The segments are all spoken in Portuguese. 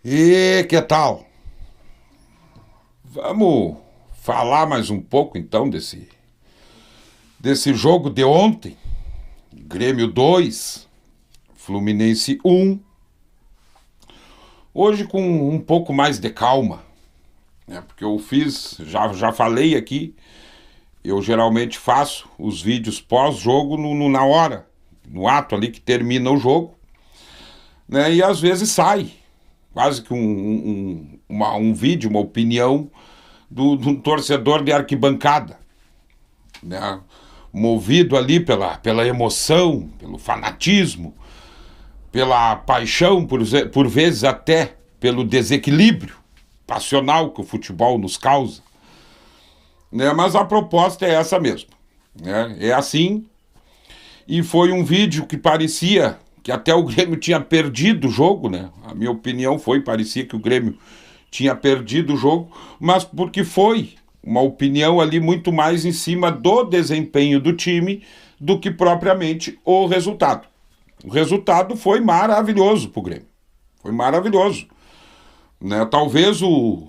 E que tal? Vamos falar mais um pouco então desse jogo de ontem. Grêmio 2, Fluminense 1. Hoje com um pouco mais de calma, né? Porque eu fiz, já falei aqui, eu geralmente faço os vídeos pós-jogo na hora, no ato ali que termina o jogo, né? E às vezes sai quase que um vídeo, uma opinião de um torcedor de arquibancada, né? Movido ali pela emoção, pelo fanatismo, pela paixão, por vezes até pelo desequilíbrio passional que o futebol nos causa, né? Mas a proposta é essa mesmo, né? É assim, e foi um vídeo que parecia que até o Grêmio tinha perdido o jogo, né? A minha opinião parecia que o Grêmio tinha perdido o jogo, mas porque foi uma opinião ali muito mais em cima do desempenho do time do que propriamente o resultado. O resultado foi maravilhoso para o Grêmio. Foi maravilhoso, né? Talvez o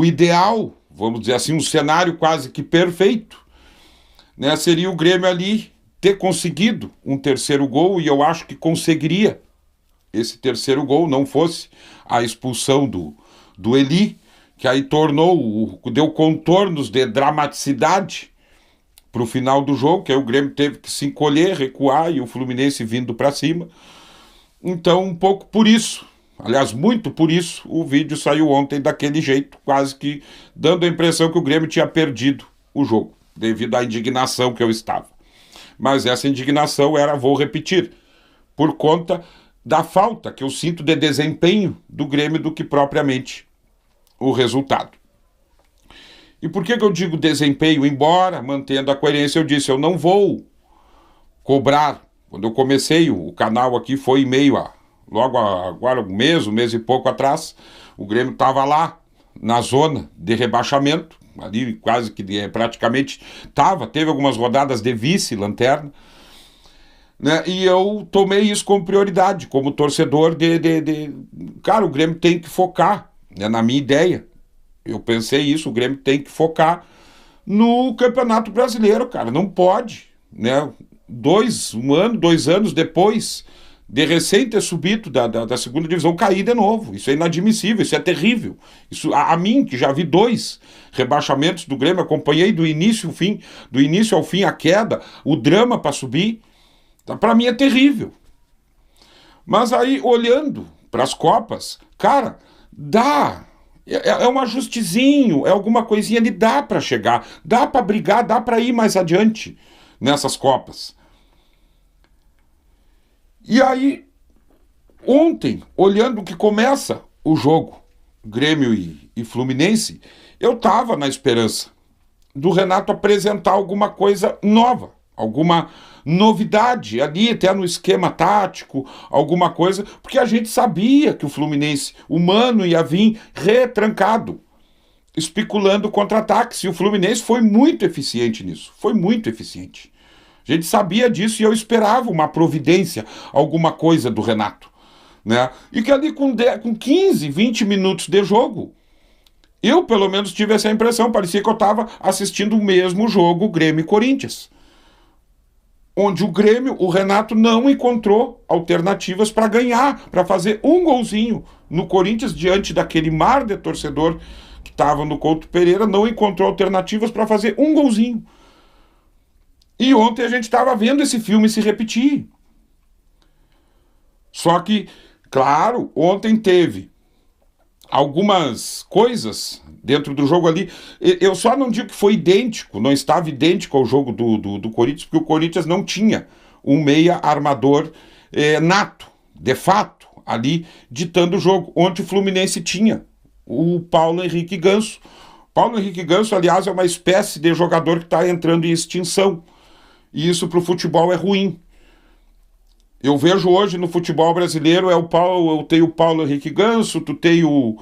ideal, vamos dizer assim, um cenário quase que perfeito, né? Seria o Grêmio ali ter conseguido um terceiro gol, e eu acho que conseguiria esse terceiro gol, não fosse a expulsão do Eli, que aí deu contornos de dramaticidade para o final do jogo, que aí o Grêmio teve que se encolher, recuar, e o Fluminense vindo para cima. Então, um pouco por isso, aliás, muito por isso, o vídeo saiu ontem daquele jeito, quase que dando a impressão que o Grêmio tinha perdido o jogo, devido à indignação que eu estava. Mas essa indignação vou repetir, por conta da falta que eu sinto de desempenho do Grêmio do que propriamente o resultado. E por que eu digo desempenho? Embora, mantendo a coerência, eu disse, eu não vou cobrar. Quando eu comecei o canal aqui foi logo agora um mês e pouco atrás, o Grêmio estava lá na zona de rebaixamento, ali quase que praticamente teve algumas rodadas de vice-lanterna, né? E eu tomei isso como prioridade, como torcedor Cara, o Grêmio tem que focar, né, na minha ideia. Eu pensei isso, o Grêmio tem que focar no Campeonato Brasileiro, cara. Não pode, né? 2 anos depois de recém ter subido da segunda divisão, cair de novo. Isso é inadmissível, isso é terrível. Isso, a mim, que já vi 2 rebaixamentos do Grêmio, acompanhei do início ao fim a queda, o drama para subir, para mim é terrível. Mas aí, olhando para as Copas, cara, é um ajustezinho, é alguma coisinha ali, dá para chegar, dá para brigar, dá para ir mais adiante nessas Copas. E aí, ontem, olhando que começa o jogo, Grêmio e Fluminense, eu estava na esperança do Renato apresentar alguma coisa nova, alguma novidade ali, até no esquema tático, alguma coisa, porque a gente sabia que o Fluminense, o Mano, ia vir retrancado, especulando contra-ataques, e o Fluminense foi muito eficiente nisso, foi muito eficiente. A gente sabia disso e eu esperava uma providência, alguma coisa do Renato, né? E que ali com 15, 20 minutos de jogo, eu pelo menos tive essa impressão, parecia que eu estava assistindo o mesmo jogo Grêmio e Corinthians, onde o Renato não encontrou alternativas para ganhar, para fazer um golzinho no Corinthians, diante daquele mar de torcedor que estava no Couto Pereira, não encontrou alternativas para fazer um golzinho. E ontem a gente estava vendo esse filme se repetir. Só que, claro, ontem teve algumas coisas dentro do jogo ali. Eu só não digo que foi idêntico, não estava idêntico ao jogo do Corinthians, porque o Corinthians não tinha um meia armador nato, de fato, ali ditando o jogo, onde o Fluminense tinha o Paulo Henrique Ganso. Paulo Henrique Ganso, aliás, é uma espécie de jogador que está entrando em extinção. E isso para o futebol é ruim. Eu vejo hoje no futebol brasileiro, eu tenho o Paulo Henrique Ganso, tu tem o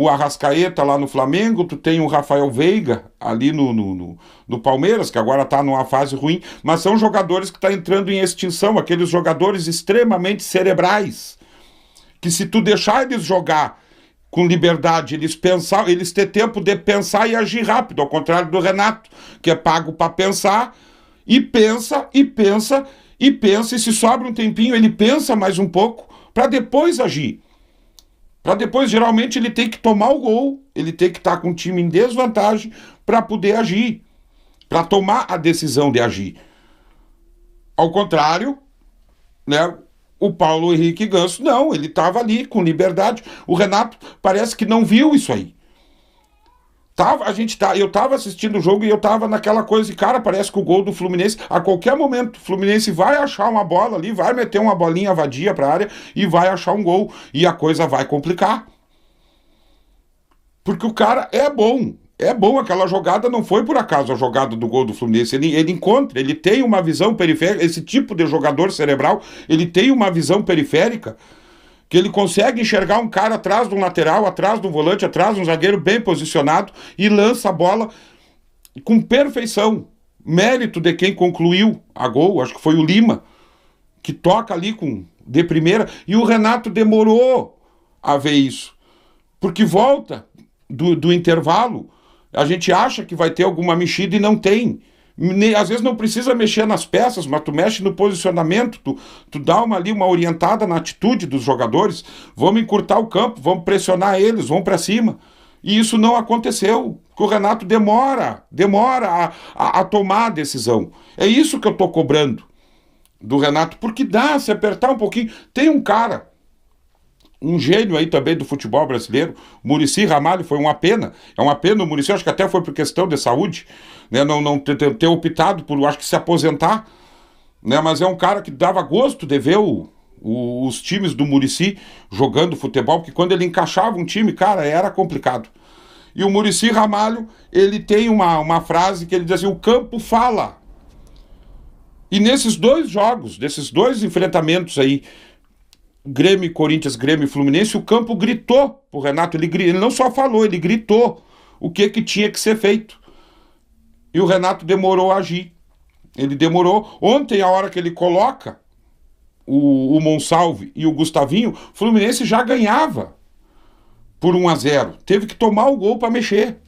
Arrascaeta lá no Flamengo, tu tem o Rafael Veiga ali no Palmeiras, que agora está numa fase ruim, mas são jogadores que estão entrando em extinção, aqueles jogadores extremamente cerebrais, que se tu deixar eles jogar com liberdade, eles ter tempo de pensar e agir rápido, ao contrário do Renato, que é pago para pensar, e pensa, e pensa, e pensa, e se sobra um tempinho, ele pensa mais um pouco, para depois agir. Para depois, geralmente, ele tem que tomar o gol, ele tem que estar com o time em desvantagem para poder agir, para tomar a decisão de agir. Ao contrário, né, o Paulo Henrique Ganso, não, ele estava ali com liberdade. O Renato parece que não viu isso aí. Eu estava assistindo o jogo e eu estava naquela coisa de, cara, parece que o gol do Fluminense, a qualquer momento, o Fluminense vai achar uma bola ali, vai meter uma bolinha vadia para a área e vai achar um gol. E a coisa vai complicar. Porque o cara é bom. É bom, aquela jogada não foi por acaso a jogada do gol do Fluminense. Ele encontra, ele tem uma visão periférica. Esse tipo de jogador cerebral, ele tem uma visão periférica que ele consegue enxergar um cara atrás de um lateral, atrás de um volante, atrás de um zagueiro bem posicionado e lança a bola com perfeição. Mérito de quem concluiu a gol, acho que foi o Lima, que toca ali de primeira, e o Renato demorou a ver isso. Porque volta do intervalo, a gente acha que vai ter alguma mexida e não tem. Às vezes não precisa mexer nas peças, mas tu mexe no posicionamento, tu dá uma orientada na atitude dos jogadores, vamos encurtar o campo, vamos pressionar eles, vamos para cima. E isso não aconteceu, porque o Renato demora a tomar a decisão. É isso que eu estou cobrando do Renato, porque dá, se apertar um pouquinho. Tem um cara, um gênio aí também do futebol brasileiro, Muricy Ramalho, foi uma pena. É uma pena o Muricy, acho que até foi por questão de saúde, né, não ter optado por, acho que se aposentar, né, mas é um cara que dava gosto de ver os times do Muricy jogando futebol, porque quando ele encaixava um time, cara, era complicado. E o Muricy Ramalho, ele tem uma frase que ele diz assim, o campo fala. E nesses dois jogos, desses dois enfrentamentos aí, Grêmio, Corinthians, Grêmio e Fluminense, o campo gritou pro Renato, ele não só falou, ele gritou o que tinha que ser feito. E o Renato demorou a agir. Ele demorou. Ontem, a hora que ele coloca o Monsalve e o Gustavinho, o Fluminense já ganhava por 1-0. Teve que tomar o gol para mexer.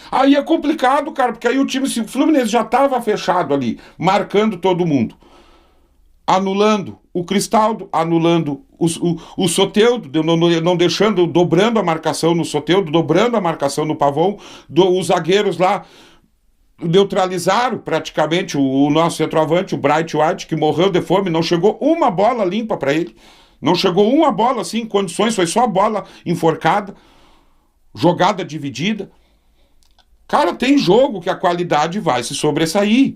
Aí é complicado, cara, porque aí o Fluminense já estava fechado ali, marcando todo mundo. Anulando o Cristaldo, anulando o Soteldo, não deixando, dobrando a marcação no Soteldo, dobrando a marcação no Pavão, os zagueiros lá neutralizaram praticamente o nosso centroavante, o Bright White, que morreu de fome, não chegou uma bola limpa para ele, não chegou uma bola assim em condições, foi só bola enforcada, jogada dividida. Cara, tem jogo que a qualidade vai se sobressair.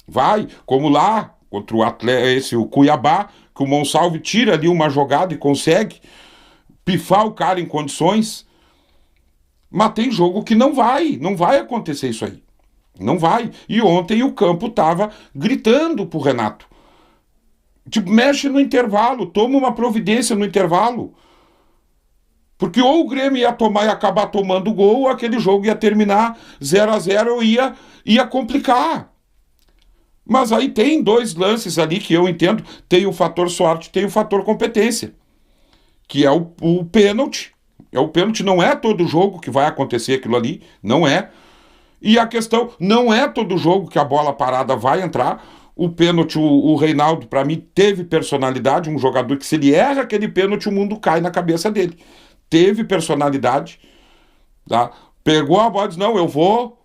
Vai, como lá, contra o Cuiabá, que o Monsalve tira ali uma jogada e consegue pifar o cara em condições. Mas tem jogo que não vai acontecer isso aí. Não vai. E ontem o campo tava gritando pro Renato. Tipo, mexe no intervalo, toma uma providência no intervalo. Porque ou o Grêmio ia acabar tomando gol, ou aquele jogo ia terminar 0-0, ia complicar. Mas aí tem dois lances ali que eu entendo, tem o fator sorte, tem o fator competência, que é o pênalti. O pênalti, não é todo jogo que vai acontecer aquilo ali, não é. E a questão, não é todo jogo que a bola parada vai entrar. O pênalti, o Reinaldo, para mim, teve personalidade, um jogador que se ele erra aquele pênalti, o mundo cai na cabeça dele. Teve personalidade, tá? Pegou a bola e disse, não, eu vou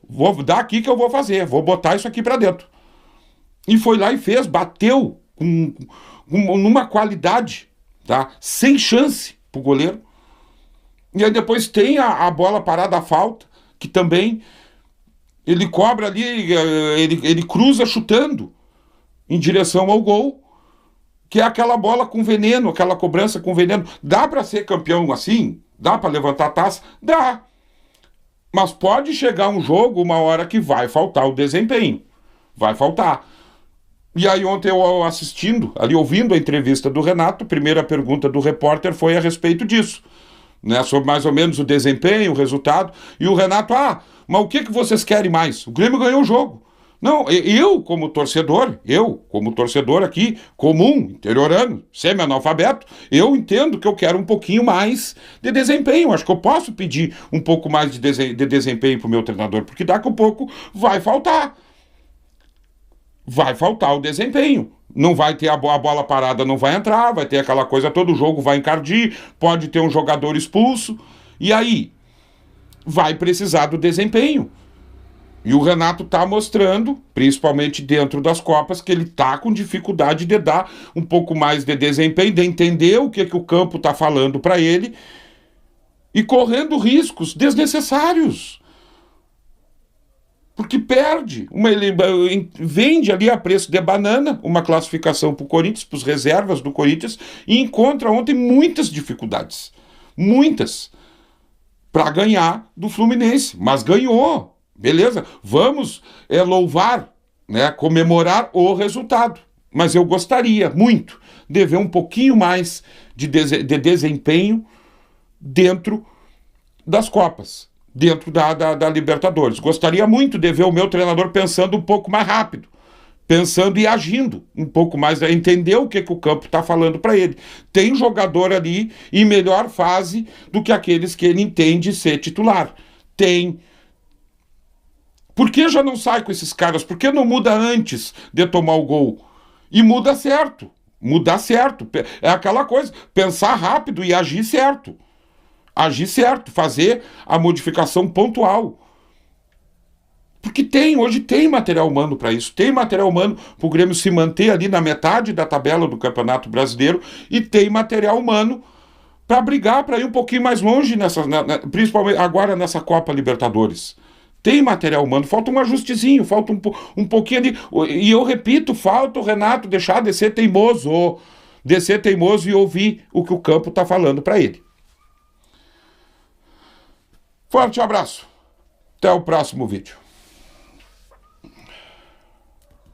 dar aqui que eu vou fazer, vou botar isso aqui para dentro. E foi lá e fez, bateu numa qualidade, tá? Sem chance pro goleiro. E aí depois tem a bola parada, a falta, que também ele cobra ali, ele cruza chutando em direção ao gol, que é aquela bola com veneno, aquela cobrança com veneno. Dá para ser campeão assim? Dá para levantar a taça? Dá. Mas pode chegar um jogo, uma hora que vai faltar o desempenho. Vai faltar. E aí ontem eu assistindo, ali ouvindo a entrevista do Renato, a primeira pergunta do repórter foi a respeito disso, né, sobre mais ou menos o desempenho, o resultado, e o Renato, mas o que vocês querem mais? O Grêmio ganhou o jogo, Não, eu como torcedor aqui, comum, interiorano, semi-analfabeto, eu entendo que eu quero um pouquinho mais de desempenho. Acho que eu posso pedir um pouco mais de desempenho para o meu treinador, porque daqui a pouco vai faltar. Vai faltar o desempenho. Não vai ter a bola parada, não vai entrar, vai ter aquela coisa, todo jogo vai encardir, pode ter um jogador expulso, e aí vai precisar do desempenho. E o Renato está mostrando, principalmente dentro das Copas, que ele está com dificuldade de dar um pouco mais de desempenho, de entender o que o campo está falando para ele e correndo riscos desnecessários. Porque perde, vende ali a preço de banana uma classificação para o Corinthians, para os reservas do Corinthians, e encontra ontem muitas dificuldades. Muitas. Para ganhar do Fluminense. Mas ganhou. Beleza? Vamos louvar, né, comemorar o resultado. Mas eu gostaria muito de ver um pouquinho mais de desempenho dentro das Copas, dentro da Libertadores. Gostaria muito de ver o meu treinador pensando um pouco mais rápido, pensando e agindo um pouco mais, entender o que o campo está falando para ele. Tem jogador ali em melhor fase do que aqueles que ele entende ser titular. Tem. Por que já não sai com esses caras? Por que não muda antes de tomar o gol? E muda certo. Mudar certo. É aquela coisa, pensar rápido e agir certo. Agir certo, fazer a modificação pontual. Porque hoje tem material humano para isso. Tem material humano para o Grêmio se manter ali na metade da tabela do Campeonato Brasileiro e tem material humano para brigar, para ir um pouquinho mais longe, principalmente agora nessa Copa Libertadores. Tem material humano, falta um ajustezinho, falta um pouquinho ali. E eu repito, falta o Renato deixar de ser teimoso. Descer teimoso e ouvir o que o campo está falando para ele. Forte abraço. Até o próximo vídeo.